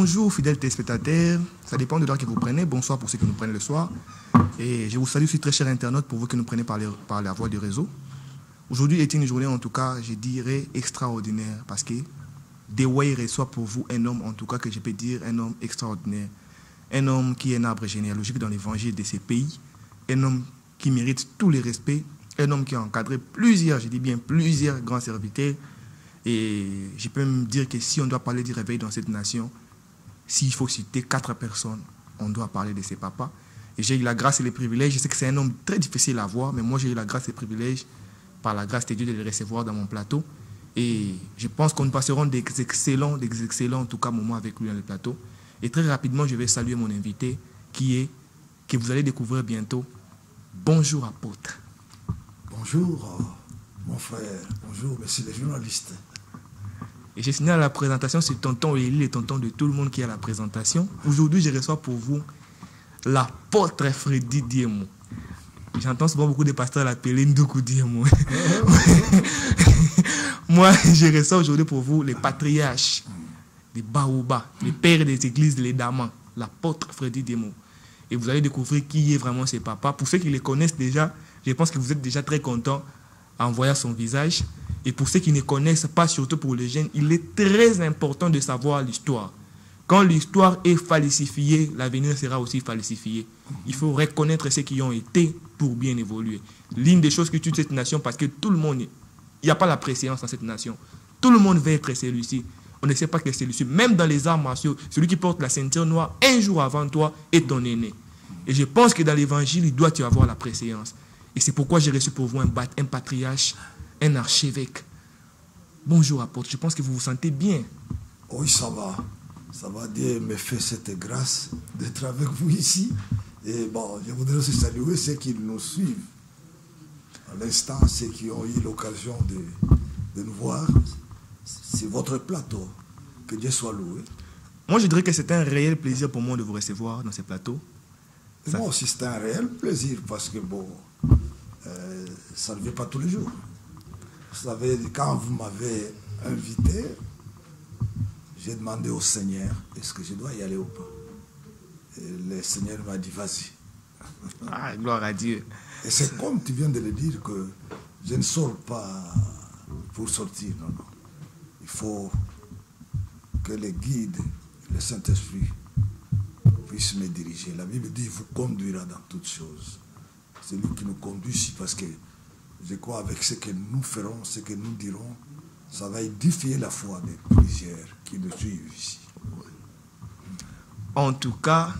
Bonjour fidèles téléspectateurs, ça dépend de l'heure que vous prenez. Bonsoir pour ceux qui nous prennent le soir. Et je vous salue aussi très chers internautes pour vous qui nous prenez par la voie du réseau. Aujourd'hui est une journée en tout cas, je dirais, extraordinaire parce que Dewey reçoit pour vous un homme en tout cas que je peux dire un homme extraordinaire. Un homme qui est un arbre généalogique dans l'évangile de ces pays. Un homme qui mérite tous les respects. Un homme qui a encadré plusieurs, je dis bien plusieurs grands serviteurs. Et je peux me dire que si on doit parler du réveil dans cette nation, s'il faut citer 4 personnes, on doit parler de ses papas. Et j'ai eu la grâce et les privilèges. Je sais que c'est un homme très difficile à voir, mais moi j'ai eu la grâce et les privilèges, par la grâce de Dieu, de les recevoir dans mon plateau. Et je pense qu'on passeront des excellents en tout cas moments avec lui dans le plateau. Et très rapidement, je vais saluer mon invité que vous allez découvrir bientôt. Bonjour apôtre. Bonjour mon frère, bonjour monsieur les journalistes. Et je signale à la présentation, c'est tonton Élie et tonton de tout le monde qui est à la présentation. Aujourd'hui, je reçois pour vous l'apôtre Freddy Diemo. J'entends souvent beaucoup de pasteurs l'appeler Ndoukou Diemo. Moi, je reçois aujourd'hui pour vous les patriarches, les Baoba, les pères des églises, les damans, l'apôtre Freddy Diemo. Et vous allez découvrir qui est vraiment ses papas. Pour ceux qui les connaissent déjà, je pense que vous êtes déjà très contents en voyant son visage. Et pour ceux qui ne connaissent pas, surtout pour les jeunes, il est très important de savoir l'histoire. Quand l'histoire est falsifiée, l'avenir sera aussi falsifié. Il faut reconnaître ceux qui ont été pour bien évoluer. L'une des choses que tue cette nation, parce que tout le monde, il n'y a pas la préséance dans cette nation. Tout le monde veut être celui-ci. On ne sait pas que c'est celui-ci. Même dans les arts martiaux, celui qui porte la ceinture noire, un jour avant toi, est ton aîné. Et je pense que dans l'évangile, il doit y avoir la préséance. Et c'est pourquoi j'ai reçu pour vous un patriarche, un archevêque. Bonjour apôtre, je pense que vous vous sentez bien. Oui, ça va. Ça va, Dieu me fait cette grâce d'être avec vous ici. Et bon, je voudrais aussi saluer ceux qui nous suivent. À l'instant, ceux qui ont eu l'occasion de nous voir. C'est votre plateau. Que Dieu soit loué. Moi, je dirais que c'est un réel plaisir pour moi de vous recevoir dans ce plateau. Moi aussi, c'est un réel plaisir parce que bon, ça ne vient pas tous les jours. Vous savez, quand vous m'avez invité, j'ai demandé au Seigneur, est-ce que je dois y aller ou pas? Et le Seigneur m'a dit, vas-y. Ah, gloire à Dieu. Et c'est comme tu viens de le dire que je ne sors pas pour sortir, non, non. Il faut que le guide, le Saint-Esprit, puisse me diriger. La Bible dit, il vous conduira dans toutes choses. C'est lui qui nous conduit ici parce que je crois avec ce que nous ferons, ce que nous dirons, ça va édifier la foi de plusieurs qui nous suivent ici. En tout cas,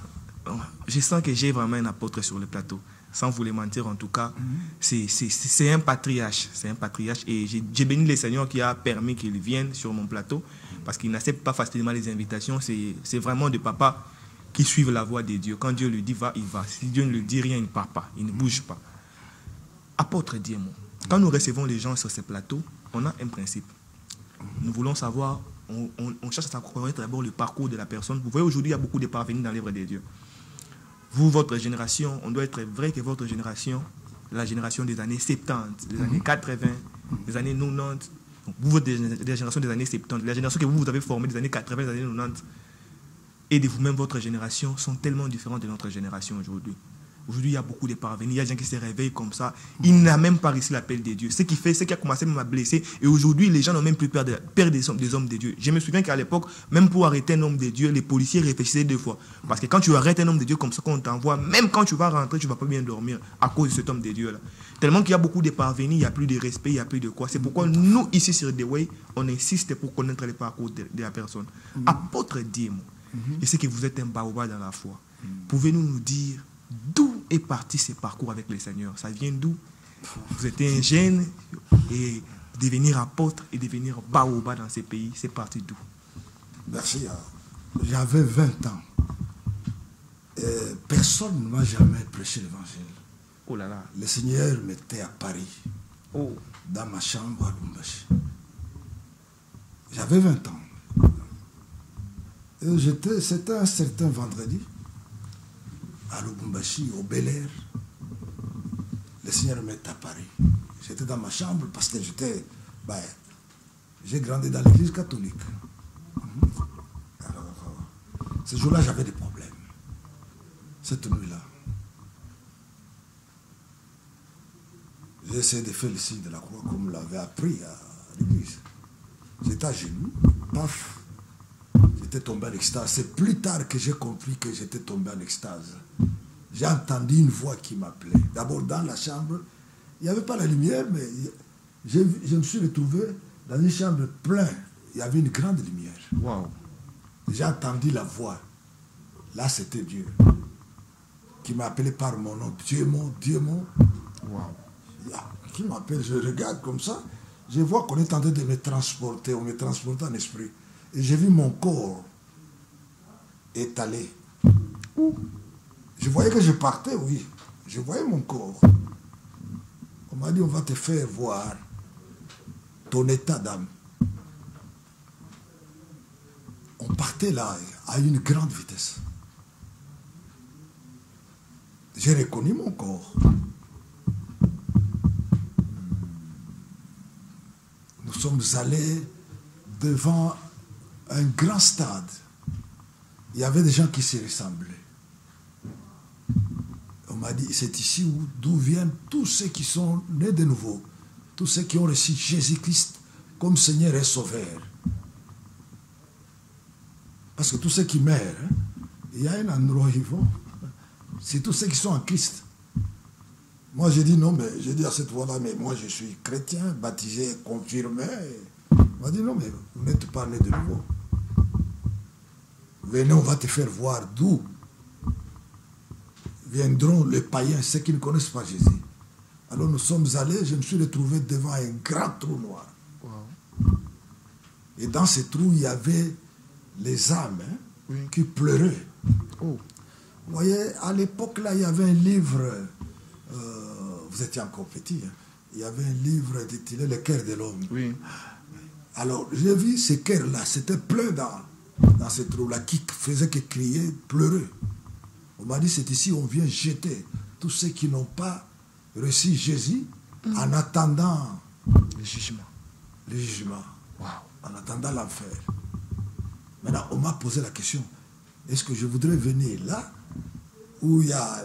je sens que j'ai vraiment un apôtre sur le plateau. Sans vous le mentir, en tout cas, c'est un patriarche. C'est un patriarche. Et j'ai béni le Seigneur qui a permis qu'il vienne sur mon plateau parce qu'il n'accepte pas facilement les invitations. C'est vraiment des papas qui suivent la voie de Dieu. Quand Dieu lui dit va, il va. Si Dieu ne le dit rien, il ne part pas. Il ne bouge pas. Apôtre Diemo, quand nous recevons les gens sur ces plateaux, on a un principe. Nous voulons savoir, on cherche à connaître d'abord le parcours de la personne. Vous voyez, aujourd'hui, il y a beaucoup de parvenus dans l'œuvre de Dieu. Vous, votre génération, on doit être vrai que votre génération, la génération des années 70, des années 80, des années 90, donc vous, votre génération des années 70, la génération que vous avez formée des années 80, des années 90, et de vous-même, votre génération, sont tellement différentes de notre génération aujourd'hui. Aujourd'hui, il y a beaucoup de parvenus, il y a des gens qui se réveillent comme ça. Il n'a même pas réussi l'appel de Dieu. Ce qui a commencé même à blesser. Et aujourd'hui, les gens n'ont même plus peur des hommes de Dieu. Je me souviens qu'à l'époque, même pour arrêter un homme de Dieu, les policiers réfléchissaient 2 fois. Parce que quand tu arrêtes un homme de Dieu comme ça, qu'on t'envoie, même quand tu vas rentrer, tu ne vas pas bien dormir à cause de cet homme de Dieu-là. Tellement qu'il y a beaucoup de parvenus, il n'y a plus de respect, il n'y a plus de quoi. C'est pourquoi nous, ici sur Dewey, on insiste pour connaître le parcours de la personne. Apôtre Diemo, je sais que vous êtes un baoba dans la foi. Pouvez-vous nous dire d'où est parti ce parcours avec le Seigneur? Ça vient d'où? Vous êtes un jeune et devenir apôtre et devenir baoba dans ces pays, c'est parti d'où? Merci. J'avais 20 ans. Et personne ne m'a jamais prêché l'évangile. Oh là là. Le Seigneur m'était à Paris, Oh. dans ma chambre à Lubumbashi. J'avais 20 ans. Et c'était un certain vendredi, à Lubumbashi, au Bel Air. Le Seigneur m'est à Paris. J'étais dans ma chambre parce que j'ai grandi dans l'église catholique. Alors, Ce jour-là, j'avais des problèmes. Cette nuit-là, j'ai essayé de faire le signe de la croix comme on l'avait appris à l'église. J'étais à genoux, paf, j'étais tombé en extase. C'est plus tard que j'ai compris que j'étais tombé en extase. J'ai entendu une voix qui m'appelait. D'abord dans la chambre, il n'y avait pas la lumière, mais je me suis retrouvé dans une chambre pleine. Il y avait une grande lumière. Wow. J'ai entendu la voix. Là, c'était Dieu qui m'appelait par mon nom. Dieu mon, Dieu mon. Wow. Qui m'appelle, je regarde comme ça. Je vois qu'on est en train de me transporter. On me transporte en esprit. Et j'ai vu mon corps étalé. Je voyais que je partais, oui. Je voyais mon corps. On m'a dit, on va te faire voir ton état d'âme. On partait là à une grande vitesse. J'ai reconnu mon corps. Nous sommes allés devant un grand stade. Il y avait des gens qui se ressemblaient. On m'a dit, c'est ici d'où viennent tous ceux qui sont nés de nouveau, tous ceux qui ont reçu Jésus-Christ comme Seigneur et Sauveur. Parce que tous ceux qui meurent, hein, il y a un endroit où ils vont. C'est tous ceux qui sont en Christ. Moi, j'ai dit non, mais j'ai dit à cette voix-là, mais moi, je suis chrétien, baptisé, confirmé. On m'a dit non, mais vous n'êtes pas né de nouveau. Venez, on va te faire voir d'où viendront les païens, ceux qui ne connaissent pas Jésus. Alors nous sommes allés, je me suis retrouvé devant un grand trou noir. Wow. Et dans ce trou, il y avait les âmes qui pleuraient. Oh. Vous voyez, à l'époque, là, il y avait un livre, vous étiez encore petit, hein, il y avait un livre intitulé Le cœur de l'homme. Oui. Alors, j'ai vu ce cœur-là, c'était plein dans ce trou-là, qui faisait que crier, pleurer. On m'a dit, c'est ici où on vient jeter tous ceux qui n'ont pas reçu Jésus en attendant Le jugement. le jugement, Wow. en attendant l'enfer. Maintenant, on m'a posé la question, est-ce que je voudrais venir là, où il y a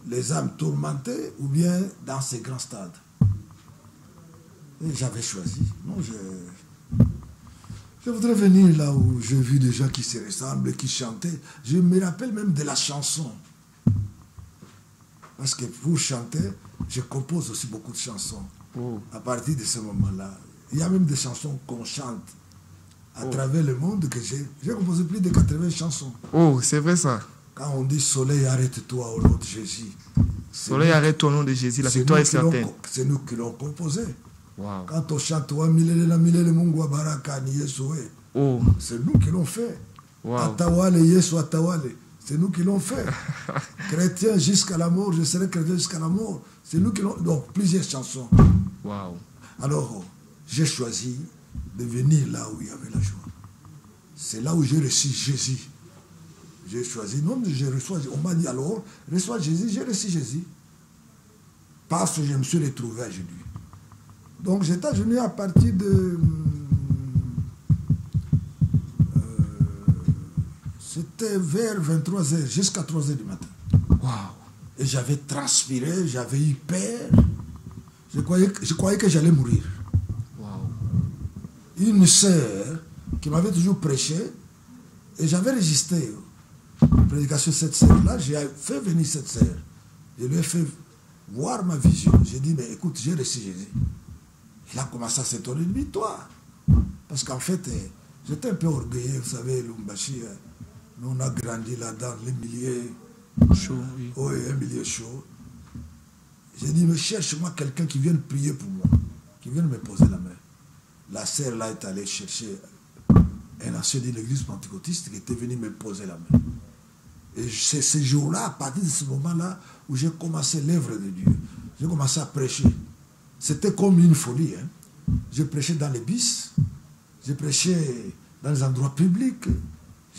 les âmes tourmentées, ou bien dans ces grands stades? Et j'avais choisi. Non, je voudrais venir là où j'ai vu des gens qui se ressemblent, qui chantaient. Je me rappelle même de la chanson. Parce que pour chanter, je compose aussi beaucoup de chansons. Oh. À partir de ce moment-là, il y a même des chansons qu'on chante à travers le monde que j'ai composé plus de 80 chansons. Oh, c'est vrai ça. Quand on dit soleil, arrête-toi au nom de Jésus. Soleil, arrête-toi au nom de Jésus. La victoire est certaine. C'est nous qui l'avons composé. Wow. Quand on chante Wa milele na milele Mungu wa baraka ni Yesu we. Oh. C'est nous qui l'ont fait. Wow. Atawale Yesu atawale. C'est nous qui l'ont fait. Chrétien jusqu'à la mort, je serai chrétien jusqu'à la mort. C'est nous qui l'ont. Donc plusieurs chansons. Wow. Alors, j'ai choisi de venir là où il y avait la joie. C'est là où j'ai reçu Jésus. J'ai choisi, non, je reçois, on m'a dit alors, reçois Jésus, j'ai reçu Jésus. Parce que je me suis retrouvé à genoux. Donc j'étais à genoux à partir de... c'était vers 23h, jusqu'à 3h du matin. Wow. Et j'avais transpiré, j'avais eu peur. Je croyais que j'allais mourir. Wow. Une sœur qui m'avait toujours prêché, et j'avais résisté à la prédication de cette sœur-là. J'ai fait venir cette sœur. Je lui ai fait voir ma vision. J'ai dit, mais écoute, j'ai reçu Jésus. Il a commencé à s'étonner de lui, toi. Parce qu'en fait, j'étais un peu orgueilleux, vous savez, Lumbashi. Nous, on a grandi là dans les milieux chaud. Oui. Oui, un milieu chaud. J'ai dit, mais cherche-moi quelqu'un qui vienne prier pour moi, qui vienne me poser la main. La sœur là est allée chercher un ancien de l'église pentecôtiste qui était venu me poser la main. Et c'est ce jour-là, à partir de ce moment-là, où j'ai commencé l'œuvre de Dieu. J'ai commencé à prêcher. C'était comme une folie. Hein. Je prêchais dans les bus, je prêchais dans les endroits publics,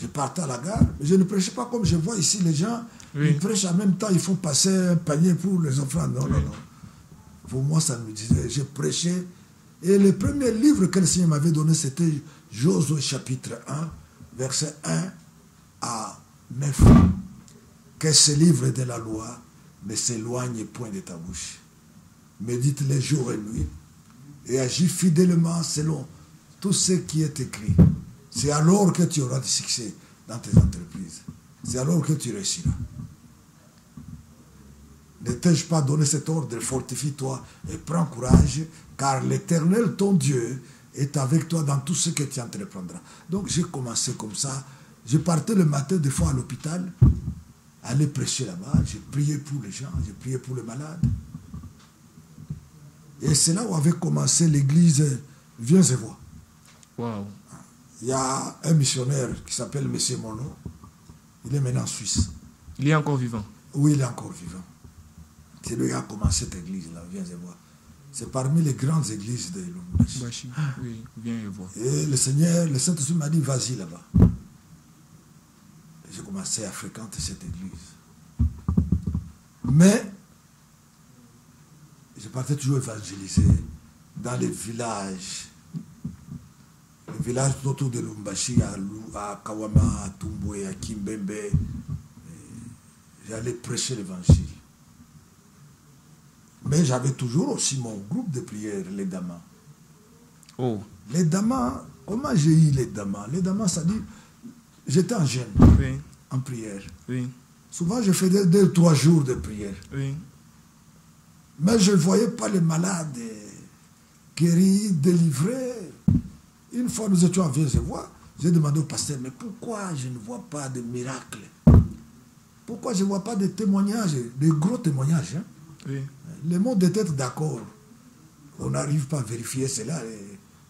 je partais à la gare, mais je ne prêchais pas comme je vois ici les gens. Oui. Ils prêchent en même temps, ils font passer un panier pour les offrandes. Non, oui. non, non. Pour moi, ça me disait, je prêchais. Et le premier livre que le Seigneur m'avait donné, c'était Josué chapitre 1, verset 1 à mes frères, que ce livre de la loi ne s'éloigne point de ta bouche. Médite les jours et nuits et agis fidèlement selon tout ce qui est écrit. C'est alors que tu auras du succès dans tes entreprises. C'est alors que tu réussiras. Ne t'ai-je pas donné cet ordre? Fortifie-toi et prends courage, car l'Éternel, ton Dieu, est avec toi dans tout ce que tu entreprendras. Donc j'ai commencé comme ça. Je partais le matin des fois à l'hôpital, aller prêcher là-bas. J'ai prié pour les gens, j'ai prié pour les malades. Et c'est là où avait commencé l'église Viens et vois. Wow. Il y a un missionnaire qui s'appelle M. Mono. Il est maintenant en Suisse. Il est encore vivant. Oui, il est encore vivant. C'est lui qui a commencé cette église-là, Viens et vois. C'est parmi les grandes églises de Lubumbashi. Oui, viens et vois. Et le Seigneur, le Saint-Esprit m'a dit, vas-y là-bas. J'ai commencé à fréquenter cette église. Mais, je partais toujours évangéliser dans les villages autour de Lubumbashi, à Kawama, à Tumbwe, à Kimbembe. J'allais prêcher l'évangile. Mais j'avais toujours aussi mon groupe de prière, les Damas. Oh. Les Damas, comment j'ai eu les Damas? Les Damas, ça dit, j'étais en jeûne, Oui. en prière. Oui. Souvent, je faisais 2 ou 3 jours de prière. Oui. Mais je ne voyais pas les malades guéris, délivrés. Une fois, nous étions en Vieux-et-Voix, j'ai demandé au pasteur, mais pourquoi je ne vois pas de miracles? Pourquoi je ne vois pas de témoignages, de gros témoignages, hein? Oui. Le monde était d'accord. On n'arrive pas à vérifier cela.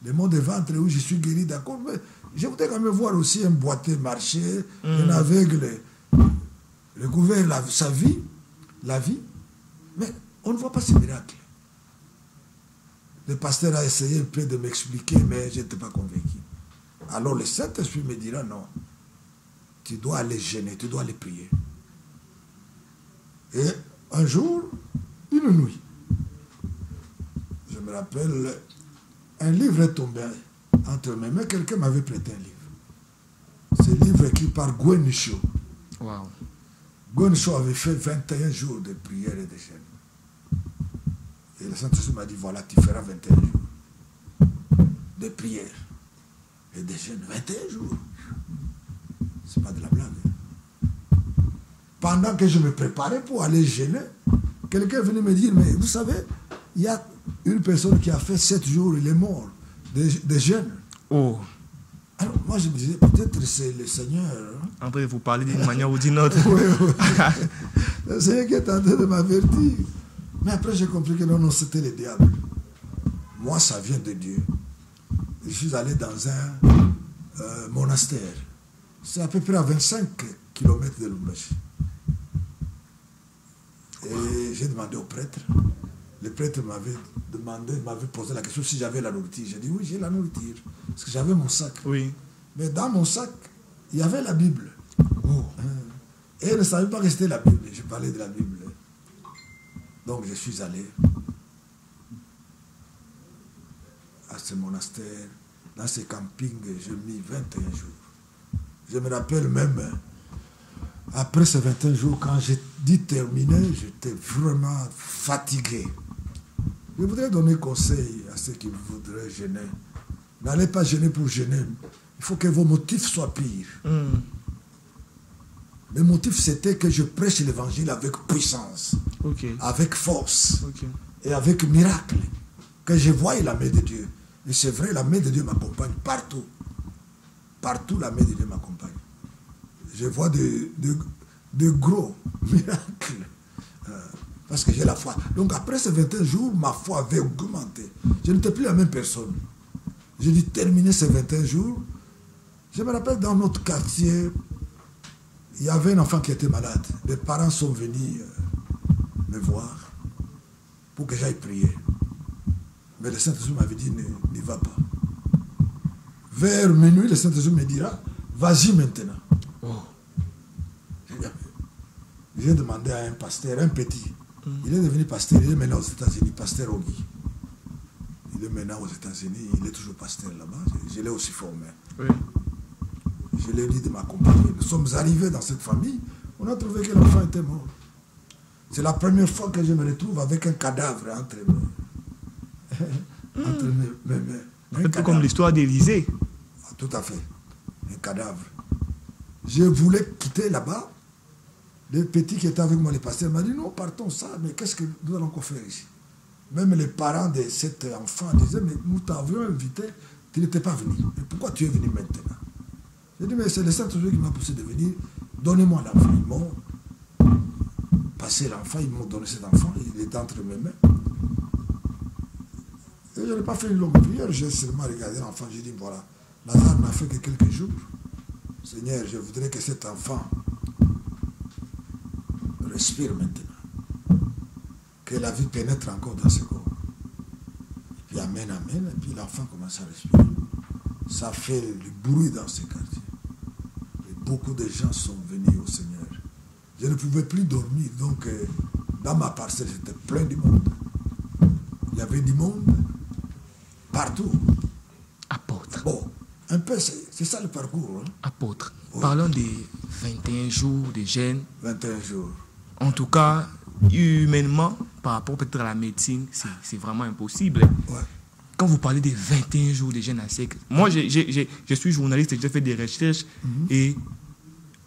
Le monde des ventres où je suis guéri, d'accord. Mais je voudrais quand même voir aussi un boiteux marcher, un aveugle recouvrir sa vie, la vie. Mais on ne voit pas ces miracles. Le pasteur a essayé un peu de m'expliquer, mais je n'étais pas convaincu. Alors le Saint-Esprit me dira non. Tu dois aller jeûner, tu dois aller prier. Et un jour, une nuit, je me rappelle, un livre est tombé entre mes mains. Quelqu'un m'avait prêté un livre. Ce livre écrit par Gwen Cho. Wow. Gwen Cho avait fait 21 jours de prière et de jeûne. Et le Saint-Esprit m'a dit, voilà, tu feras 21 jours de prière et de jeûne. 21 jours. C'est pas de la blague. Pendant que je me préparais pour aller jeûner, quelqu'un est venu me dire, mais vous savez, il y a une personne qui a fait 7 jours, il est mort de jeûne. Oh. Alors moi je me disais, peut-être c'est le Seigneur. Hein? En train de vous parler d'une manière ou d'une autre. Oui, oui. Le Seigneur qui est en train de m'avertir. Mais après j'ai compris que non, c'était le diable. Moi ça vient de Dieu. Je suis allé dans un monastère. C'est à peu près à 25 km de Lubumbashi. Et j'ai demandé au prêtre. Le prêtre m'avait demandé, m'avait posé la question si j'avais la nourriture. J'ai dit oui, j'ai la nourriture. Parce que j'avais mon sac. Oui. Mais dans mon sac, il y avait la Bible. Oh. Et elle ne savait pas que c'était la Bible. Je parlais de la Bible. Donc je suis allé à ce monastère, dans ce camping, j'ai mis 21 jours. Je me rappelle même, après ces 21 jours, quand j'ai dit terminé, j'étais vraiment fatigué. Je voudrais donner conseil à ceux qui voudraient jeûner. N'allez pas jeûner pour jeûner. Il faut que vos motifs soient pires. Le motif, c'était que je prêche l'évangile avec puissance, avec force et avec miracle. Que je voie la main de Dieu. Et c'est vrai, la main de Dieu m'accompagne partout. Partout, la main de Dieu m'accompagne. Je vois de gros miracles. Parce que j'ai la foi. Donc après ces 21 jours, ma foi avait augmenté. Je n'étais plus la même personne. J'ai dû terminer ces 21 jours. Je me rappelle dans notre quartier, il y avait un enfant qui était malade. Les parents sont venus me voir pour que j'aille prier. Mais le Saint-Esprit m'avait dit, n'y va pas. Vers minuit, le Saint-Esprit me dira, vas-y maintenant. Oh. J'ai demandé à un pasteur, un petit. Il est devenu pasteur, il est maintenant aux États-Unis, pasteur Ogi. Il est maintenant aux États-Unis, il est toujours pasteur là-bas. Je l'ai aussi formé. Oui. Je Je lui ai dit de m'accompagner. Nous sommes arrivés dans cette famille, on a trouvé que l'enfant était mort. C'est la première fois que je me retrouve avec un cadavre entre mes mains. Un peu comme l'histoire d'Élysée. Ah, tout à fait. Un cadavre. Je voulais quitter là-bas. Les petits qui étaient avec moi, les pasteurs, m'ont dit non, partons ça, mais qu'est-ce que nous allons encore faire ici? Même les parents de cet enfant disaient, mais nous t'avions invité, tu n'étais pas venu. Mais pourquoi tu es venu maintenant? J'ai dit, mais c'est le Saint-Esprit qui m'a poussé de venir. Donnez-moi l'enfant. Ils m'ont passé l'enfant, ils m'ont donné cet enfant, il est entre mes mains. Et je n'ai pas fait une longue prière, j'ai seulement regardé l'enfant, j'ai dit, voilà, Lazare n'a fait que quelques jours. Seigneur, je voudrais que cet enfant respire maintenant. Que la vie pénètre encore dans ce corps. Et puis amen, amen, et puis l'enfant commence à respirer. Ça fait du bruit dans ce quartier. Et beaucoup de gens sont venus au Seigneur. Je ne pouvais plus dormir, donc dans ma parcelle, c'était plein de monde. Il y avait du monde partout. Apôtre. Bon, un peu, c'est ça le parcours. Hein? Apôtre. Oui. Parlons des 21 jours de jeûne. 21 jours. En tout cas, humainement, par rapport peut-être à la médecine, c'est vraiment impossible. Ouais. Quand vous parlez des 21 jours de jeûne à sec, moi, je suis journaliste et j'ai fait des recherches. Et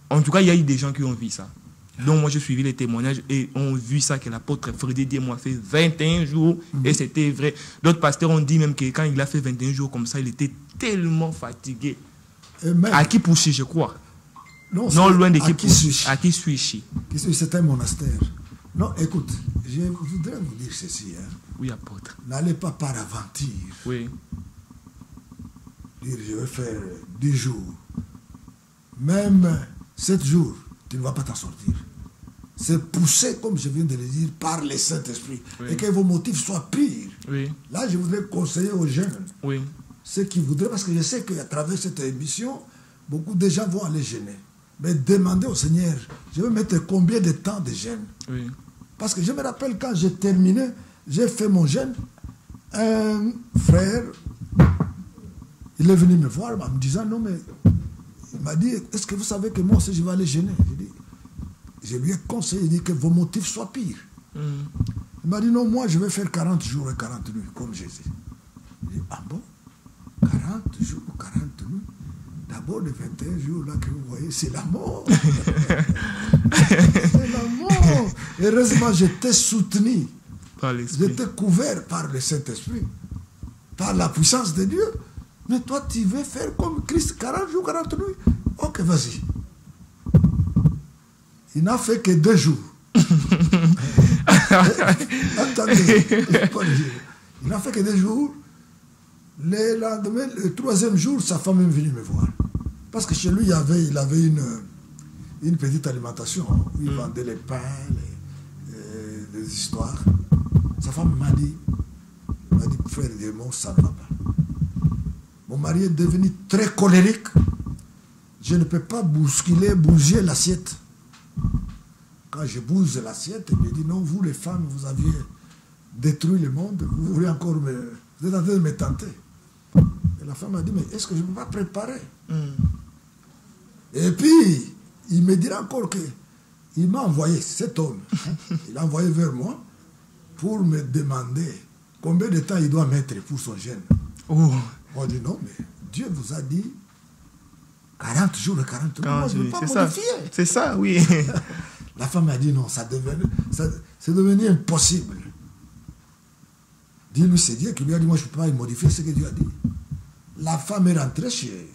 en tout cas, il y a eu des gens qui ont vu ça. Donc, moi, j'ai suivi les témoignages et ont vu ça, que l'apôtre Frédéric Diez-Moi a fait 21 jours et c'était vrai. D'autres pasteurs ont dit même que quand il a fait 21 jours comme ça, il était tellement fatigué. À qui pousser, je crois. Non, Loin de qui suis-je? À qui suis-je? C'est un monastère. Non, écoute, je voudrais vous dire ceci. Hein. Oui, apôtre. N'allez pas par aventure. Oui. Dire, je vais faire 10 jours. Même 7 jours, tu ne vas pas t'en sortir. C'est poussé, comme je viens de le dire, par le Saint-Esprit. Oui. Et que vos motifs soient pires. Oui. Là, je voudrais conseiller aux jeunes. Oui. Ceux qui voudraient, parce que je sais qu'à travers cette émission, beaucoup de gens vont aller jeûner. Mais demandez au Seigneur, je vais mettre combien de temps de jeûne? Oui. Parce que je me rappelle quand j'ai terminé, j'ai fait mon jeûne, un frère, il est venu me voir en me disant, non mais, il m'a dit, est-ce que vous savez que moi aussi je vais aller jeûner? Je lui ai conseillé, il dit que vos motifs soient pires. Il m'a dit, non, moi je vais faire 40 jours et 40 nuits, comme Jésus. Il dit, ah bon? 40 jours, 40 nuits? D'abord, les 21 jours là que vous voyez, c'est la mort. C'est la mort. Heureusement, j'étais soutenu. J'étais couvert par le Saint-Esprit, par la puissance de Dieu. Mais toi, tu veux faire comme Christ, 40 jours, 40 nuits? Ok, vas-y. Il n'a fait que 2 jours. Attendez, il n'a fait que 2 jours. Le lendemain, le 3e jour, sa femme est venue me voir. Parce que chez lui, il avait une petite alimentation où il vendait les pains, les histoires. Sa femme m'a dit, frère Dieu, ça ne va pas. Mon mari est devenu très colérique. Je ne peux pas bouger l'assiette. Quand je bouge l'assiette, il me dit, non, vous les femmes, vous aviez détruit le monde, vous voulez encore vous êtes en train de me tenter. Et la femme m'a dit, mais est-ce que je ne peux pas préparer? Et puis, il me dira encore que il m'a envoyé, cet homme, il a envoyé vers moi pour me demander combien de temps il doit mettre pour son jeûne. Oh. On dit, non, mais Dieu vous a dit 40 jours et 40 nuits. Moi, je ne veux pas modifier. C'est ça, oui. La femme m'a dit, non, c'est devenu impossible. Dis-lui, c'est Dieu qui lui a dit, moi je ne peux pas modifier ce que Dieu a dit. La femme est rentrée chez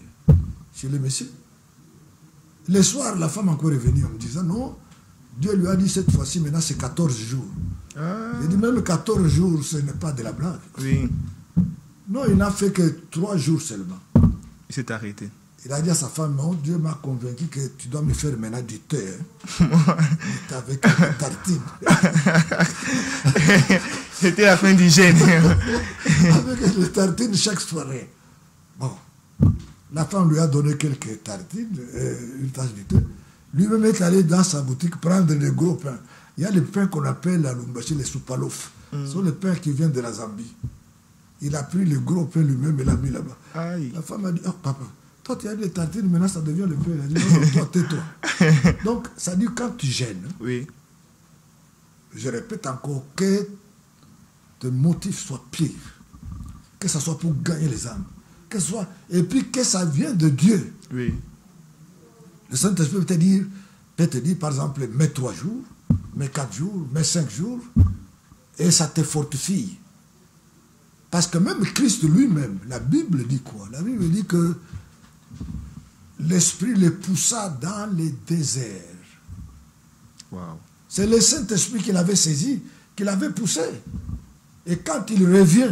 le monsieur. Le soir, la femme encore est venue en me disant, non, Dieu lui a dit cette fois-ci, maintenant c'est 14 jours. Il dit, même 14 jours, ce n'est pas de la blague. Oui. Non, il n'a fait que 3 jours seulement. Il s'est arrêté. Il a dit à sa femme, non, Dieu m'a convaincu que tu dois me faire maintenant du thé. Avec une tartine. C'était la fin du jeûne. Avec les tartines chaque soirée. Bon. La femme lui a donné quelques tartines, une tasse de thé. Lui-même est allé dans sa boutique prendre des gros pains. Il y a les pains qu'on appelle à Lumbashi, les soupalof. Ce sont les pains qui viennent de la Zambie. Il a pris le gros pain lui-même et l'a mis là-bas. La femme a dit, oh papa, Toi, tu as des tartines, maintenant ça devient le pain. Il a dit, non, toi, tais-toi. Donc, ça dit quand tu gênes, Oui. je répète encore, que tes motifs soient pires. Que ça soit pour gagner les âmes. Que ce soit, et puis que ça vienne de Dieu. Oui. Le Saint-Esprit peut te dire, par exemple, mets 3 jours, mets 4 jours, mets 5 jours, et ça te fortifie. Parce que même Christ lui-même, la Bible dit quoi? La Bible dit que l'Esprit les poussa dans les déserts. Wow. C'est le Saint-Esprit qui l'avait saisi, qui l'avait poussé. Et quand il revient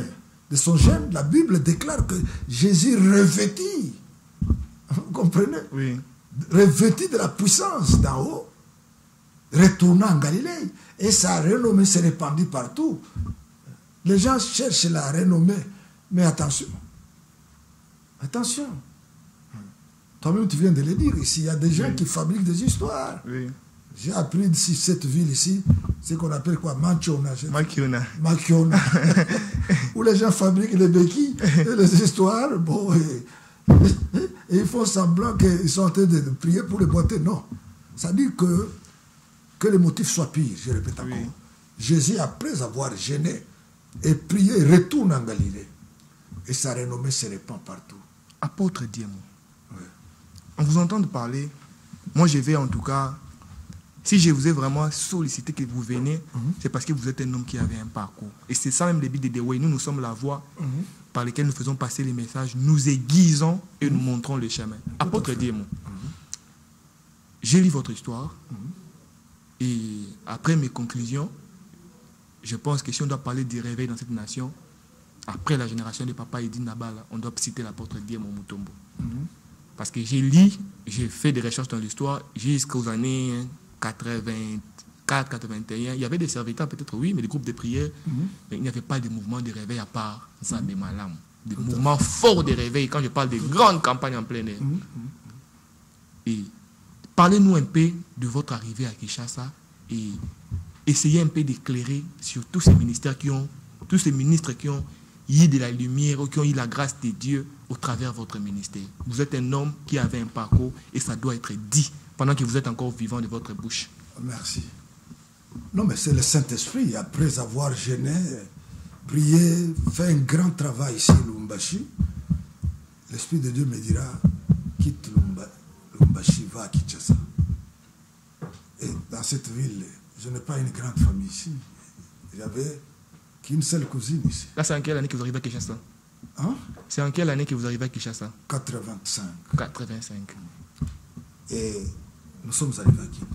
de son gêne, la Bible déclare que Jésus revêtit. Vous comprenez? Oui. Revêtit de la puissance d'en haut, retourna en Galilée. Et sa renommée s'est répandue partout. Les gens cherchent la renommée. Mais attention. Attention. Toi-même, tu viens de le dire. Ici, il y a des gens qui fabriquent des histoires. Oui. J'ai appris ici, cette ville ici, c'est qu'on appelle quoi? Manchona. Makiona. Où les gens fabriquent les béquilles et les histoires. Bon, et ils font semblant qu'ils sont en train de prier pour les boiter. Non. Ça dit que les motifs soient pires. Je répète encore. Oui. Jésus, après avoir gêné et prié, retourne en Galilée. Et sa renommée se répand partout. Apôtre Diemo, Oui. on vous entend parler. Moi, je vais en tout cas, si je vous ai vraiment sollicité que vous venez, c'est parce que vous êtes un homme qui avait un parcours. Et c'est ça même le but de The Way. Nous sommes la voix par laquelle nous faisons passer les messages, nous aiguisons et nous montrons le chemin. Apôtre Diemo, j'ai lu votre histoire et après mes conclusions, je pense que si on doit parler du réveil dans cette nation, après la génération de Papa Edi Nabala, on doit citer l'apôtre Diemo Mutombo. Parce que j'ai fait des recherches dans l'histoire jusqu'aux années 84, 81. Il y avait des serviteurs, peut-être oui, mais des groupes de prière. Mais il n'y avait pas de mouvement de réveil à part Zambé Malam. Des mouvements forts de réveil, quand je parle de grandes campagnes en plein air. Et parlez-nous un peu de votre arrivée à Kinshasa et essayez un peu d'éclairer sur tous ces ministères tous ces ministres qui ont eu de la lumière ou qui ont eu la grâce de Dieu au travers de votre ministère. Vous êtes un homme qui avait un parcours et ça doit être dit pendant que vous êtes encore vivant de votre bouche. Merci. Non, mais c'est le Saint-Esprit. Après avoir gêné, prié, fait un grand travail ici, Lubumbashi, l'Esprit de Dieu me dira, quitte Lubumbashi, va à Kinshasa. Et dans cette ville, je n'ai pas une grande famille ici. J'avais qu'une seule cousine ici. Là, c'est en quelle année que vous arrivez à Kinshasa? Hein? C'est en quelle année que vous arrivez à Kinshasa? 85. 85. Et nous sommes arrivés à Kinshasa.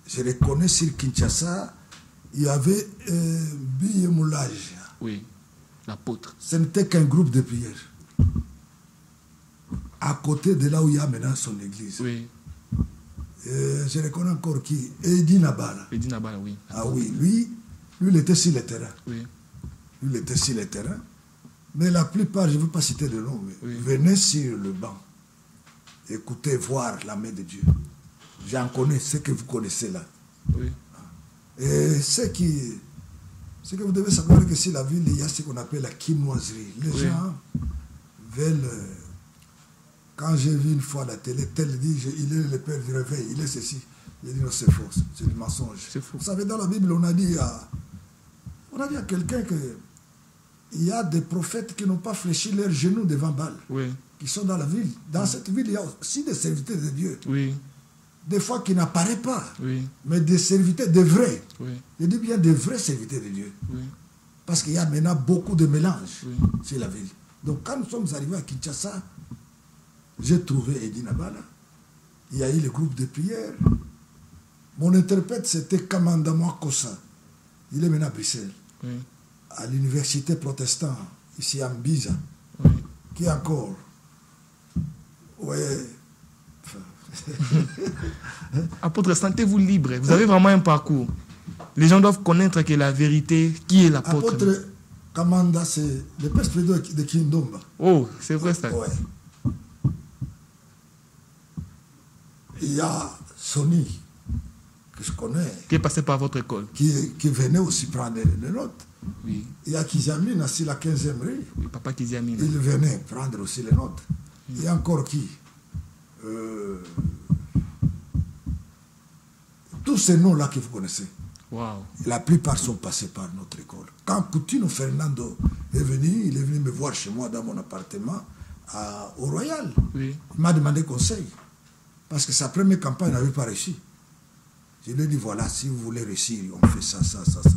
Je reconnais sur Kinshasa, il y avait Biyemoulage. Oui, l'apôtre. Ce n'était qu'un groupe de prière. À côté de là où il y a maintenant son église. Oui. Je reconnais encore qui? Edi Nabala. Edi Nabala, oui. Ah oui, lui, il était sur le terrain. Oui. Lui, il était sur le terrain. Mais la plupart, je ne veux pas citer le nom, mais Oui. venaient sur le banc. Écoutez, voir la main de Dieu. J'en connais ce que vous connaissez là. Oui. Et ce que vous devez savoir, que si la ville, il y a ce qu'on appelle la quinoiserie. Les Oui. gens veulent. Quand j'ai vu une fois la télé, tel dit, il est le père du réveil, il est ceci. J'ai dit non, c'est faux, c'est du mensonge. C'est faux. Vous savez, dans la Bible, on a dit à quelqu'un que il y a des prophètes qui n'ont pas fléchi leurs genoux devant Baal, Oui. qui sont dans la ville. Dans cette ville, il y a aussi des serviteurs de Dieu. Oui. Des fois qui n'apparaissent pas, Oui. mais des serviteurs, des vrais. Oui. Je dis bien des vrais serviteurs de Dieu. Oui. Parce qu'il y a maintenant beaucoup de mélanges Oui. sur la ville. Donc quand nous sommes arrivés à Kinshasa, j'ai trouvé Edi Nabala. Il y a eu le groupe de prière. Mon interprète, c'était Kamanda Mwakosa. Il est maintenant à Bruxelles, Oui. à l'université protestante, ici à Mbiza. Oui. Qui encore? Oui. Apôtre, sentez-vous libre. Vous avez vraiment un parcours. Les gens doivent connaître que la vérité, qui est l'apôtre. Apôtre Kamanda, c'est le père spirituel de Kindomba. Oh, c'est vrai ça. Ouais. Il y a Sony, que je connais, Qui est passé par votre école. qui venait aussi prendre les notes. Oui. Il y a Kizamine, assis la 15e rue. Oui, papa Kiziamine. Il venait prendre aussi les notes. Il y a encore qui tous ces noms-là que vous connaissez, la plupart sont passés par notre école. Quand Coutinho Fernando est venu, il est venu me voir chez moi dans mon appartement au Royal. Il m'a demandé conseil. Parce que sa première campagne n'avait pas réussi. Je lui ai dit, voilà, si vous voulez réussir, on fait ça, ça, ça, ça.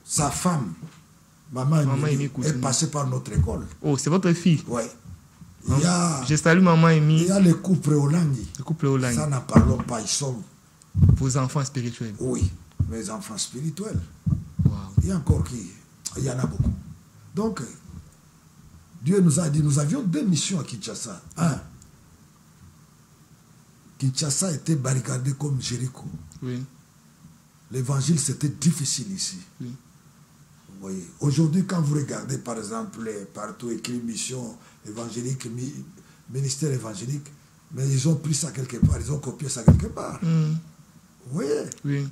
Sa femme, Maman Amy, est passée par notre école. Oh, c'est votre fille? Oui. Je salue Maman Amy. Il y a le couple Olangi. Le couple Olangi. Ça n'en parlons pas, ils sont... Vos enfants spirituels? Oui, mes enfants spirituels. Wow. Il y a encore qui? Il y en a beaucoup. Donc, Dieu nous a dit, nous avions 2 missions à Kinshasa. Kinshasa était barricadé comme Jéricho. Oui. L'évangile, c'était difficile ici. Oui. Vous voyez. Aujourd'hui, quand vous regardez, par exemple, partout écrit mission évangélique, ministère évangélique, mais ils ont pris ça quelque part, ils ont copié ça quelque part. Vous voyez? Oui.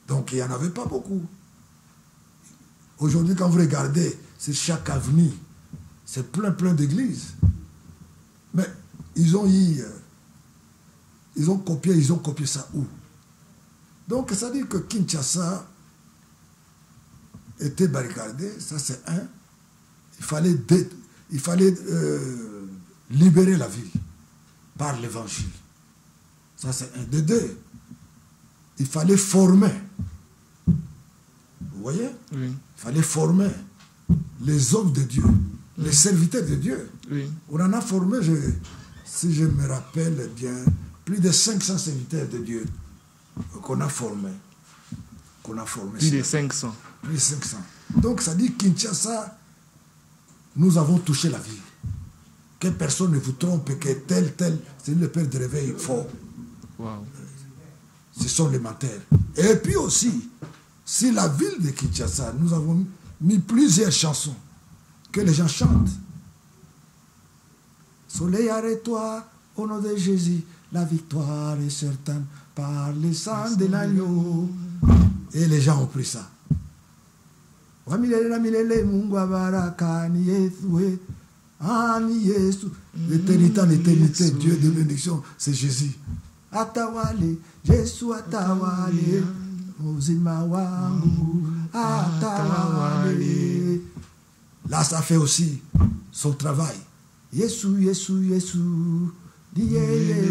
Donc, il n'y en avait pas beaucoup. Aujourd'hui, quand vous regardez, c'est chaque avenue, c'est plein d'églises. Mais ils ont copié ça où? Donc, ça dit que Kinshasa était barricadé, ça c'est un. Il fallait libérer la ville par l'évangile. Ça c'est un. De 2, il fallait former. Vous voyez? Oui. Il fallait former les hommes de Dieu, les serviteurs de Dieu. Oui. On en a formé, si je me rappelle bien, plus de 500 serviteurs de Dieu qu'on a formés. Plus de 500. Plus de 500. Donc ça dit Kinshasa, nous avons touché la vie. Que personne ne vous trompe, que tel, c'est le père de réveil fort. Wow. Ce sont les menteurs. Et puis aussi, si la ville de Kinshasa, nous avons mis plusieurs chansons que les gens chantent. Soleil, arrête-toi, au nom de Jésus, la victoire est certaine par le sang de l'agneau. Et les gens ont pris ça. L'éternité en éternité, Dieu de bénédiction, c'est Jésus. Atawale, Jésus atawale, uzima wangu, atawale. Là, ça fait aussi son travail. Yesu, Yesu, Yesu, diye,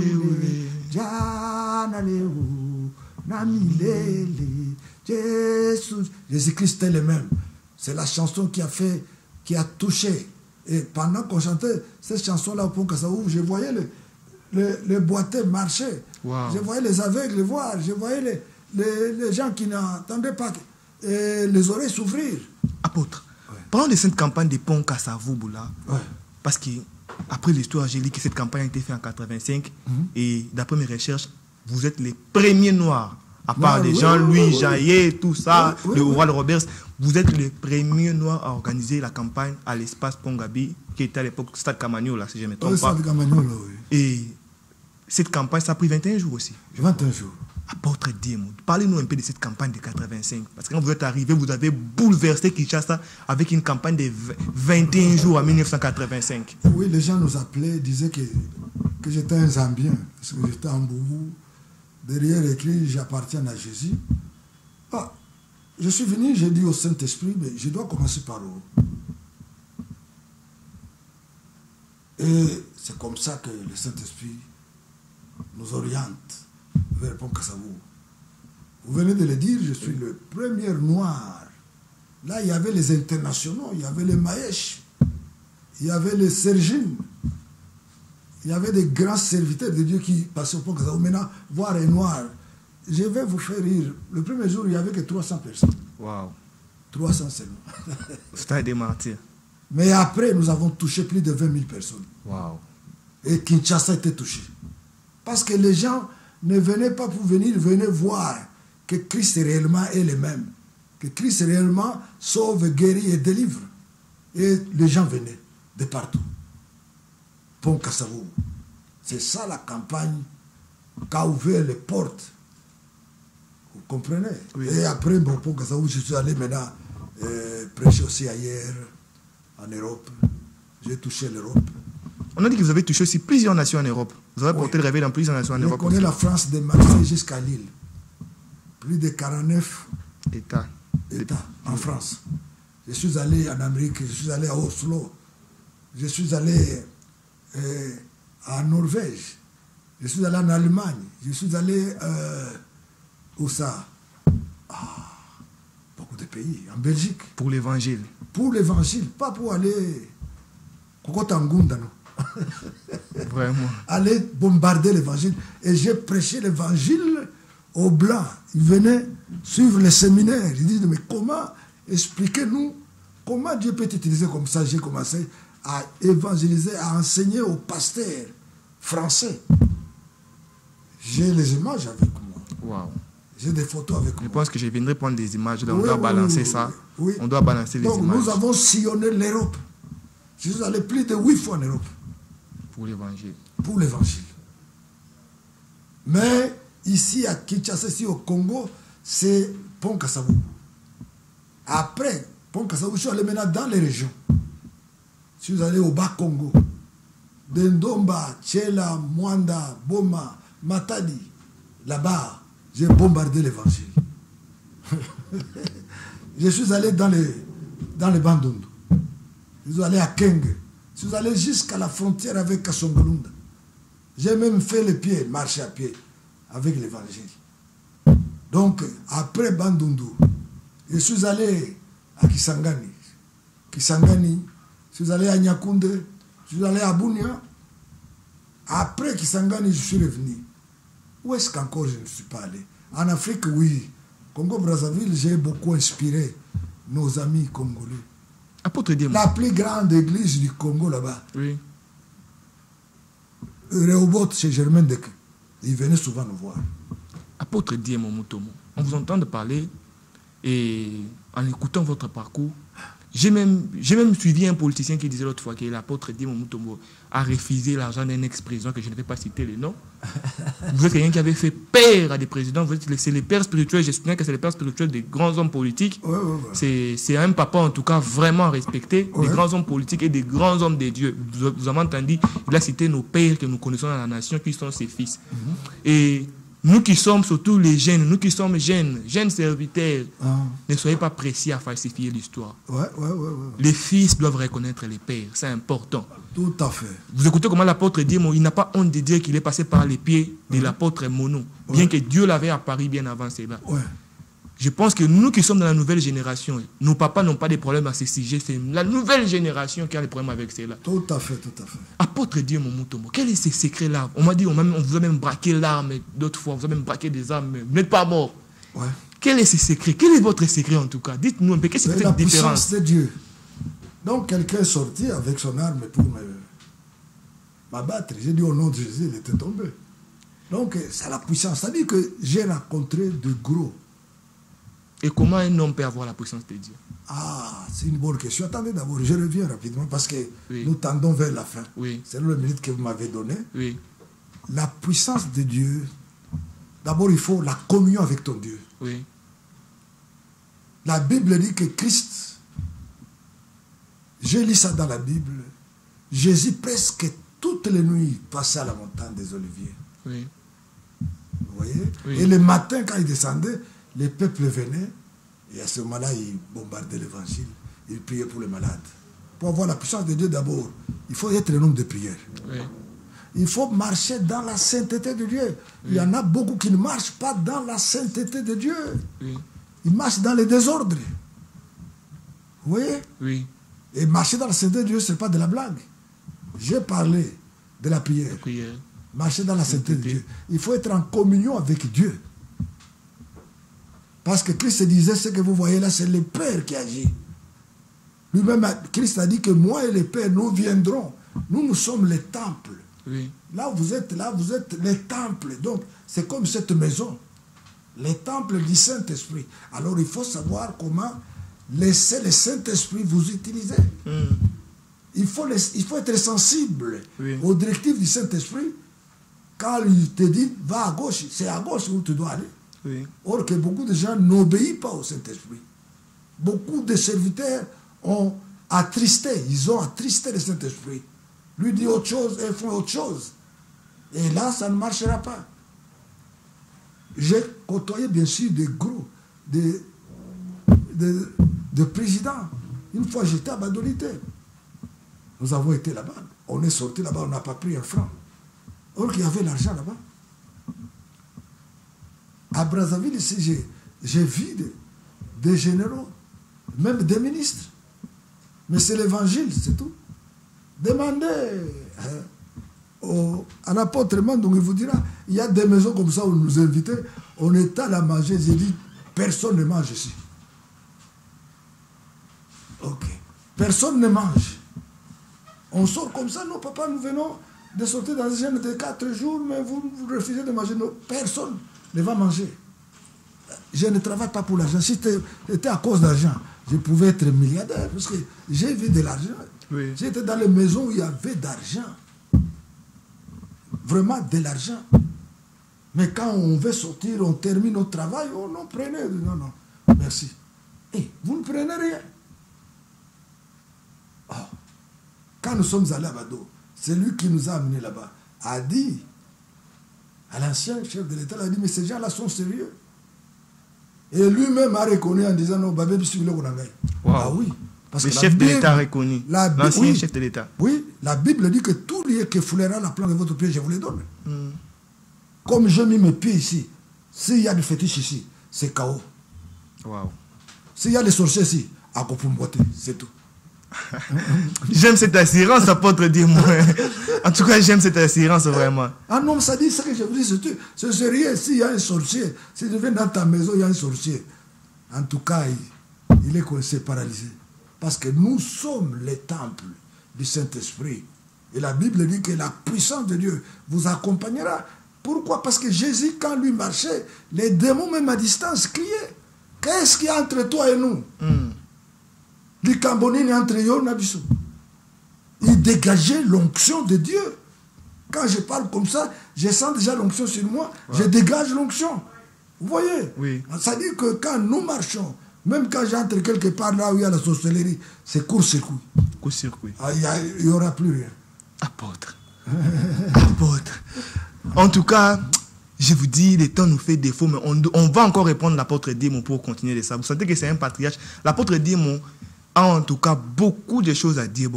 jana leo, namilele, Jésus. Jésus-Christ est le même. C'est la chanson qui a touché. Et pendant qu'on chantait cette chanson-là au Pont Kassaou, je voyais les boiteux marcher. Wow. Je voyais les aveugles voir. Je voyais les gens qui n'entendaient pas les oreilles s'ouvrir. Apôtre, parlons de cette campagne de Pont Kassaou, là. Ouais. Parce qu'après l'histoire, j'ai lu que cette campagne a été faite en 85. Et d'après mes recherches, vous êtes les premiers Noirs, à part des Jean-Louis Jaillet, tout ça, le roi Roberts. Vous êtes les premiers Noirs à organiser la campagne à l'espace Pongabi, qui était à l'époque Stade Camagno, là, si je ne me trompe pas. Stade Camagno, là, oui. Et cette campagne, ça a pris 21 jours aussi. 21 jours. Apôtre Diemou, parlez-nous un peu de cette campagne de 85. Parce que quand vous êtes arrivé, vous avez bouleversé Kinshasa avec une campagne de 21 jours en 1985. Oui, les gens nous appelaient, disaient que j'étais un Zambien, parce que j'étais en Boubou. Derrière écrit, j'appartiens à Jésus. Ah, je suis venu, j'ai dit au Saint-Esprit, mais je dois commencer par où? Et c'est comme ça que le Saint-Esprit nous oriente vers Pont Kassaou. Vous venez de le dire, je suis le premier Noir. Là, il y avait les internationaux, il y avait les Maèches, il y avait les Sergines, il y avait des grands serviteurs de Dieu qui passaient au Pont Kassaou. Maintenant, voir un Noir, je vais vous faire rire. Le premier jour, il n'y avait que 300 personnes. Waouh. 300 seulement. C'était des martyrs. Mais après, nous avons touché plus de 20 000 personnes. Waouh. Et Kinshasa était touché. Parce que les gens ne venaient pas pour venir, ils venaient voir que Christ réellement est le même. Que Christ réellement sauve, guérit et délivre. Et les gens venaient de partout. Pont Kassaou. C'est ça la campagne qui a ouvert les portes. Vous comprenez? Oui. Et après, bon, Pont Kassaou, je suis allé maintenant prêcher aussi ailleurs, en Europe. J'ai touché l'Europe. On a dit que vous avez touché aussi plusieurs nations en Europe. Vous avez porté le réveil dans plusieurs nations en Europe. Je connais la France de Marseille jusqu'à Lille. Plus de 49 États en France. Je suis allé en Amérique, je suis allé à Oslo, je suis allé en Norvège, je suis allé en Allemagne, je suis allé où ça? Beaucoup de pays, en Belgique. Pour l'évangile. Pour l'évangile, pas pour aller Kokotangunda, non. Vraiment. Aller bombarder l'évangile. Et j'ai prêché l'évangile aux Blancs. Ils venaient suivre les séminaires. Ils disent, mais comment, expliquez-nous, comment Dieu peut t'utiliser comme ça? J'ai commencé à évangéliser, à enseigner aux pasteurs français. J'ai les images avec moi. Wow. J'ai des photos avec moi. Je pense que je viendrai prendre des images. Là, on Oui, doit oui, balancer oui, ça. oui. On doit balancer les Donc, images. nous avons sillonné l'Europe. Je suis allé plus de 8 fois en Europe. Pour l'évangile. Pour l'évangile. Mais ici à Kinshasa, ici au Congo, c'est Pont Kassavou. Après Pont Kassavou, je suis allé maintenant dans les régions. Je suis allé au Bas-Congo. Dendomba, Tchela, Mwanda, Boma, Matadi. Là-bas, j'ai bombardé l'évangile. Je suis allé dans les Bandundu. Je suis allé à Kenge. Je suis allé jusqu'à la frontière avec Kasongolunda. J'ai même fait les pieds, marcher à pied avec l'évangile. Donc, après Bandundu, je suis allé à Kisangani. Kisangani, je suis allé à Nyakunde, je suis allé à Bunia. Après Kisangani, je suis revenu. Où est-ce qu'encore je ne suis pas allé? En Afrique, oui. Congo-Brazzaville, j'ai beaucoup inspiré nos amis congolais. Apôtre Diemo. La plus grande église du Congo là-bas. Oui. Rehoboth chez Germain Deke. Il venait souvent nous voir. Apôtre Diemo Mutombo, on vous entend de parler et en écoutant votre parcours, j'ai même suivi un politicien qui disait l'autre fois que l'apôtre Diemo Mutombo a refusé l'argent d'un ex-président, que je ne vais pas citer le nom. Vous êtes quelqu'un qui avait fait peur à des présidents, c'est les pères spirituels, j'espère que c'est les pères spirituels des grands hommes politiques. Ouais, ouais, ouais. C'est un papa en tout cas vraiment respecté, Ouais. des grands hommes politiques et des grands hommes de Dieu. Vous avez entendu, il a cité nos pères que nous connaissons dans la nation, qui sont ses fils. Et nous qui sommes surtout les jeunes, nous qui sommes jeunes serviteurs, ne soyez pas pressés à falsifier l'histoire. Ouais. Les fils doivent reconnaître les pères, c'est important. Tout à fait. Vous écoutez comment l'apôtre dit, il n'a pas honte de dire qu'il est passé par les pieds de l'apôtre Mono, bien que Dieu l'avait apparu bien avant cela. Ouais. Je pense que nous qui sommes dans la nouvelle génération, nos papas n'ont pas de problème à ce sujet, c'est la nouvelle génération qui a des problèmes avec cela. Tout à fait, tout à fait. Apôtre Dieu, mon Mutombo, quel est ce secret-là? On m'a dit, on vous a même braqué l'arme, d'autres fois, on vous a même braqué des armes, vous n'êtes pas mort. Ouais. Quel est ce secret? Quel est votre secret en tout cas? Dites-nous un peu, qu'est-ce que c'est La cette différence? puissance de Dieu. Donc quelqu'un est sorti avec son arme pour m'abattre. J'ai dit au nom de Jésus, il était tombé. Donc c'est la puissance. C'est-à-dire que j'ai rencontré de gros. Et comment un homme peut avoir la puissance de Dieu? Ah, c'est une bonne question. Attendez d'abord, je reviens rapidement parce que Oui. nous tendons vers la fin. Oui. C'est le minute que vous m'avez donné. Oui, La puissance de Dieu, d'abord il faut la communion avec ton Dieu. oui, La Bible dit que Christ, j'ai lu ça dans la Bible, Jésus presque toutes les nuits passait à la montagne des Oliviers. oui. Vous voyez? Oui. Et le matin, quand il descendait, les peuples venaient, et à ce moment-là, ils bombardaient l'évangile, ils priaient pour les malades. Pour avoir la puissance de Dieu d'abord, il faut être un homme de prière. Oui. Il faut marcher dans la sainteté de Dieu. Il y en a beaucoup qui ne marchent pas dans la sainteté de Dieu. Oui. Ils marchent dans les désordres. Vous voyez? Oui. Et marcher dans la sainteté de Dieu, ce n'est pas de la blague. J'ai parlé de la prière. Prière. Marcher dans la sainteté de Dieu. Il faut être en communion avec Dieu. Parce que Christ disait, ce que vous voyez là, c'est le Père qui agit. Lui-même, Christ a dit que moi et le Père, nous viendrons. Nous sommes les temples. Oui. Là, vous êtes les temples. Donc, c'est comme cette maison. Les temples du Saint-Esprit. Alors, il faut savoir comment laisser le Saint-Esprit vous utiliser. Il faut être sensible aux directives du Saint-Esprit. Quand il te dit, va à gauche, c'est à gauche où tu dois aller. Oui. Or que beaucoup de gens n'obéissent pas au Saint-Esprit. Beaucoup de serviteurs ont attristé, ils ont attristé le Saint-Esprit. lui dit autre chose et ils font autre chose. Et là, ça ne marchera pas. J'ai côtoyé bien sûr des gros, des présidents. Une fois, j'étais à Badolité. Nous avons été là-bas. On est sorti là-bas, on n'a pas pris un franc. Or qu'il y avait l'argent là-bas. À Brazzaville, ici, j'ai vu des généraux, même des ministres. Mais c'est l'évangile, c'est tout. Demandez à l'apôtre Mandong, il vous dira, il y a des maisons comme ça où nous invitons, on est à la manger, j'ai dit, personne ne mange ici. Ok. Personne ne mange. On sort comme ça, non, papa, nous venons de sortir dans un jeûne de 4 jours, mais vous refusez de manger. Non, personne ne va manger. Je ne travaille pas pour l'argent. Si c'était à cause d'argent, je pouvais être milliardaire, parce que j'ai vu de l'argent. Oui. J'étais dans les maisons où il y avait d'argent. Vraiment de l'argent. Mais quand on veut sortir, on termine notre travail, oh non, prenez. Non, non, merci. Et vous ne prenez rien. Oh. Quand nous sommes allés à Bado, c'est lui qui nous a amenés là-bas, a dit à l'ancien chef de l'État, il a dit, mais ces gens-là sont sérieux. Et lui-même a reconnu en disant, non, Babé, wow. Ah oui. Parce le chef de l'État a reconnu. L'ancien chef de l'État. Oui, la Bible dit que tout lieu qui foulera la plante de votre pied, je vous le donne. Comme j'ai mis mes pieds ici, s'il y a des fétiches ici, c'est chaos. Wow. S'il y a des sorciers ici, à Kopumbote, c'est tout. J'aime cette assurance, apôtre, dis-moi. En tout cas, j'aime cette assurance vraiment. Ah non, ça dit ce que je vous dis, c'est sérieux. S'il y a un sorcier, si je viens dans ta maison, il y a un sorcier. En tout cas, il est coincé, paralysé. Parce que nous sommes les temples du Saint-Esprit. Et la Bible dit que la puissance de Dieu vous accompagnera. Pourquoi? Parce que Jésus, quand lui marchait, les démons, même à distance, criaient. Qu'est-ce qu'il y a entre toi et nous? Il dégageait l'onction de Dieu. Quand je parle comme ça, je sens déjà l'onction sur moi. Ouais. Je dégage l'onction. Vous voyez? Oui. Ça dit que quand nous marchons, même quand j'entre quelque part là où il y a la sorcellerie, c'est court-circuit. Court-circuit. Ah, il n'y aura plus rien. Apôtre. Apôtre. En tout cas, je vous dis, le temps nous fait défaut, mais on va encore répondre à l'apôtre Démon pour continuer de ça. Vous sentez que c'est un patriarche. L'apôtre Démon a en tout cas beaucoup de choses à dire,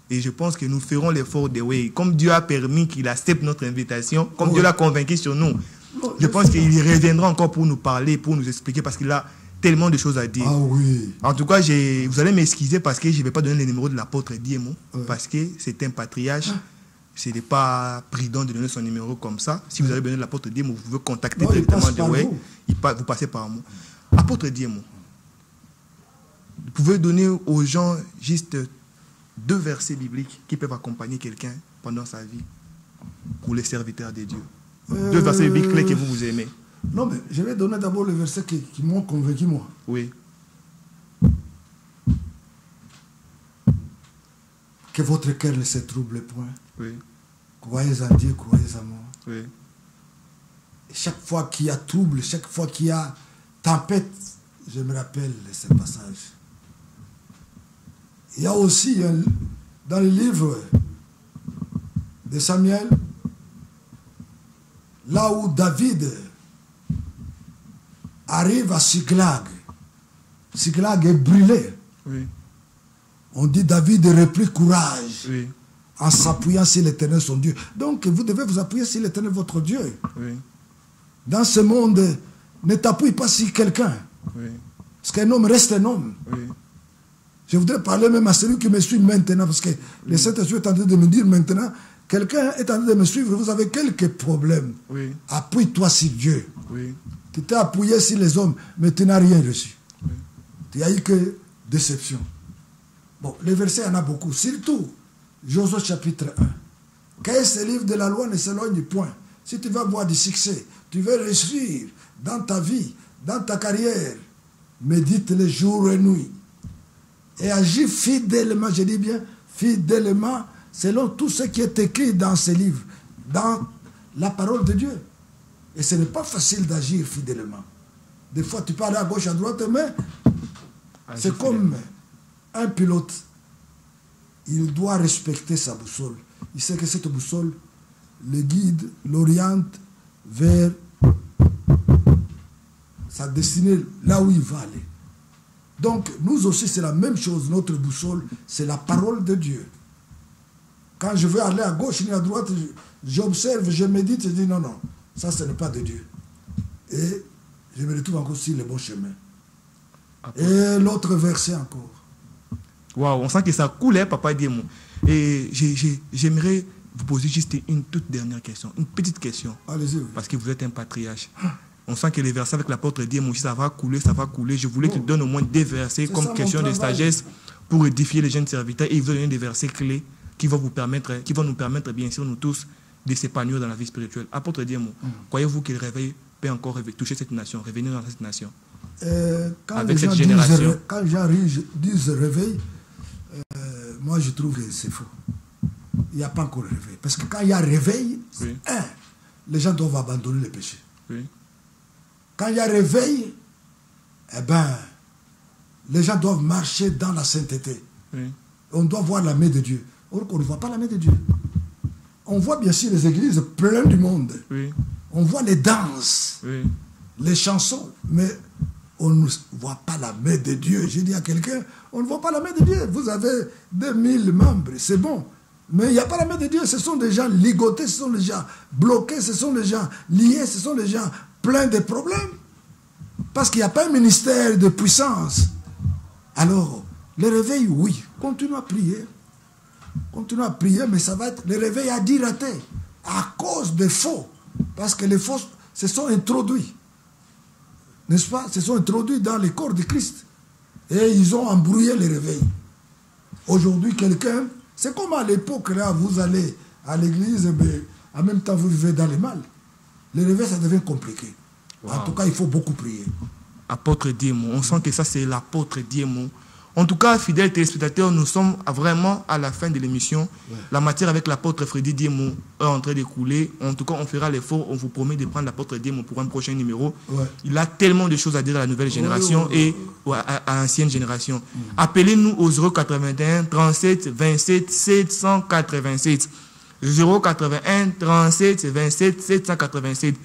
Et je pense que nous ferons l'effort de oui. Comme Dieu a permis qu'il accepte notre invitation, comme Dieu l'a convaincu sur nous, je pense qu'il reviendra encore pour nous parler, pour nous expliquer, parce qu'il a tellement de choses à dire. Ah oui. En tout cas, vous allez m'excuser parce que je ne vais pas donner le numéro de l'apôtre Démon, parce que c'est un patriarche. Ce n'est pas prudent de donner son numéro comme ça. Si vous avez besoin de l'apôtre Démon, vous pouvez contacter directement de oui. Vous passez par moi. Apôtre Démon, vous pouvez donner aux gens juste 2 versets bibliques qui peuvent accompagner quelqu'un pendant sa vie pour les serviteurs de Dieu. 2 versets bibliques clés que vous aimez. Non, mais je vais donner d'abord les versets qui m'ont convaincu, moi. Oui. Que votre cœur ne se trouble point. Oui. Croyez en Dieu, croyez en moi. Oui. Et chaque fois qu'il y a trouble, chaque fois qu'il y a tempête, je me rappelle de ce passage. Il y a aussi dans le livre de Samuel, là où David arrive à Siklag. Siklag est brûlé. Oui. On dit David reprit courage en s'appuyant sur l'Éternel son Dieu. Donc vous devez vous appuyer sur l'Éternel votre Dieu. Oui. Dans ce monde, ne t'appuie pas sur quelqu'un. Oui. Parce qu'un homme reste un homme. Oui. Je voudrais parler même à celui qui me suit maintenant, parce que le Saint-Esprit est en train de me dire maintenant, quelqu'un est en train de me suivre, vous avez quelques problèmes. Oui. Appuie-toi sur Dieu. Oui. Tu t'es appuyé sur les hommes, mais tu n'as rien reçu. Oui. Tu n'as eu que déception. Bon, les versets, il y en a beaucoup. Surtout, Josué chapitre 1. Que ce livre de la loi ne s'éloigne point. Si tu veux avoir du succès, tu veux réussir dans ta vie, dans ta carrière, médite les jours et nuits. Et agis fidèlement, je dis bien, fidèlement, selon tout ce qui est écrit dans ces livres, dans la parole de Dieu. Et ce n'est pas facile d'agir fidèlement. Des fois, tu parles à gauche, à droite, mais c'est comme un pilote. il doit respecter sa boussole. Il sait que cette boussole le guide, l'oriente vers sa destinée, là où il va aller. Donc, nous aussi, c'est la même chose. Notre boussole, c'est la parole de Dieu. Quand je veux aller à gauche ni à droite, j'observe, je médite, je dis non, non, ça, ce n'est pas de Dieu. Et je me retrouve encore sur le bon chemin. Et l'autre verset encore. Waouh, on sent que ça coule, hein, Papa Diemo. Et j'aimerais vous poser juste une toute dernière question, une petite question. Allez-y. Parce que vous êtes un patriarche. On sent que les versets avec l'apôtre Diemo, ça va couler, ça va couler. Je voulais qu'il donne au moins des versets comme question de sagesse pour édifier les jeunes serviteurs. Et il vous donne des versets clés qui vont nous permettre, bien sûr, nous tous, de s'épanouir dans la vie spirituelle. Apôtre Diemo, croyez-vous que le réveil peut encore toucher cette nation, revenir dans cette nation avec cette génération? Quand les gens disent réveil, moi je trouve que c'est faux. Il n'y a pas encore réveil. Parce que quand il y a réveil, oui, les gens doivent abandonner le péché. Oui. Quand il y a réveil, eh ben, les gens doivent marcher dans la sainteté. Oui. On doit voir la main de Dieu. Or qu'on ne voit pas la main de Dieu. On voit bien sûr les églises pleines du monde. Oui. On voit les danses, oui, les chansons, mais on ne voit pas la main de Dieu. J'ai dit à quelqu'un, on ne voit pas la main de Dieu. Vous avez 2000 membres, c'est bon. Mais il n'y a pas la main de Dieu. Ce sont des gens ligotés, ce sont des gens bloqués, ce sont des gens liés, ce sont des gens pleins de problèmes. Parce qu'il n'y a pas un ministère de puissance. Alors, le réveil, oui, continue à prier. Continue à prier, mais ça va être le réveil à dirater à cause des faux. Parce que les faux se sont introduits. N'est-ce pas? Se sont introduits dans le corps de Christ. Et ils ont embrouillé le réveil. Aujourd'hui, quelqu'un... C'est comme à l'époque, là, vous allez à l'église, mais en même temps, vous vivez dans le mal. Le réveil, ça devient compliqué. Wow. En tout cas, il faut beaucoup prier. Apôtre Diemo, on sent que ça, c'est l'apôtre Diemo. En tout cas, fidèles téléspectateurs, nous sommes vraiment à la fin de l'émission. Ouais. La matière avec l'apôtre Freddy Diemo est en train de couler. En tout cas, on fera l'effort. On vous promet de prendre l'apôtre Diemo pour un prochain numéro. Ouais. Il a tellement de choses à dire à la nouvelle génération et à l'ancienne génération. Appelez-nous au 081 37 27 787. 081 37 27 787.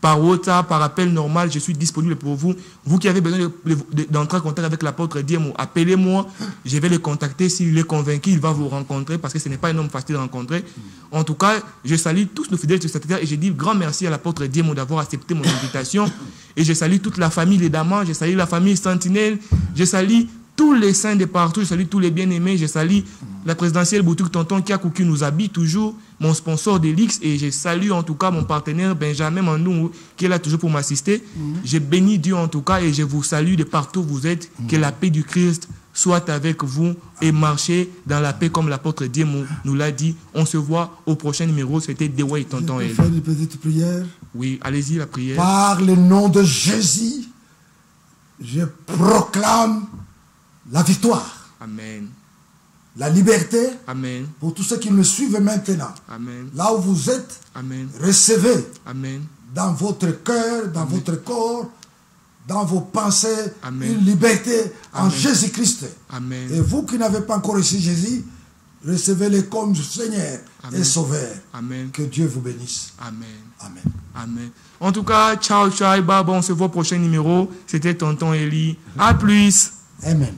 Par WhatsApp, par appel normal, je suis disponible pour vous. Vous qui avez besoin d'entrer en contact avec l'apôtre Diemo, appelez-moi, je vais le contacter. S'il est convaincu, il va vous rencontrer parce que ce n'est pas un homme facile de rencontrer. En tout cas, je salue tous nos fidèles téléspectateurs et je dis grand merci à l'apôtre Diemo d'avoir accepté mon invitation. Et je salue toute la famille Les Damans, je salue la famille Sentinelle, je salue tous les saints de partout, je salue tous les bien-aimés, je salue la présidentielle Boutouk Tonton Kiakou qui nous habite toujours, mon sponsor d'Elix, et je salue en tout cas mon partenaire Benjamin Mandou qui est là toujours pour m'assister. Je bénis Dieu en tout cas et je vous salue de partout où vous êtes. Que la paix du Christ soit avec vous et marchez dans la paix comme l'apôtre Diemo nous l'a dit. On se voit au prochain numéro. C'était Dewa et Tonton El. Faire une petite prière. Oui, allez-y la prière. Par le nom de Jésus, je proclame la victoire. Amen. La liberté. Amen. Pour tous ceux qui me suivent maintenant. Amen. Là où vous êtes, amen, recevez. Amen. Dans votre cœur, dans amen, votre corps, dans vos pensées, amen, une liberté en amen, Jésus-Christ. Amen. Et vous qui n'avez pas encore reçu Jésus, recevez-le comme Seigneur amen, et Sauveur. Amen. Que Dieu vous bénisse. Amen. Amen. Amen. En tout cas, ciao, ciao, baba. On se voit au prochain numéro. C'était Tonton Eli. À plus. Amen.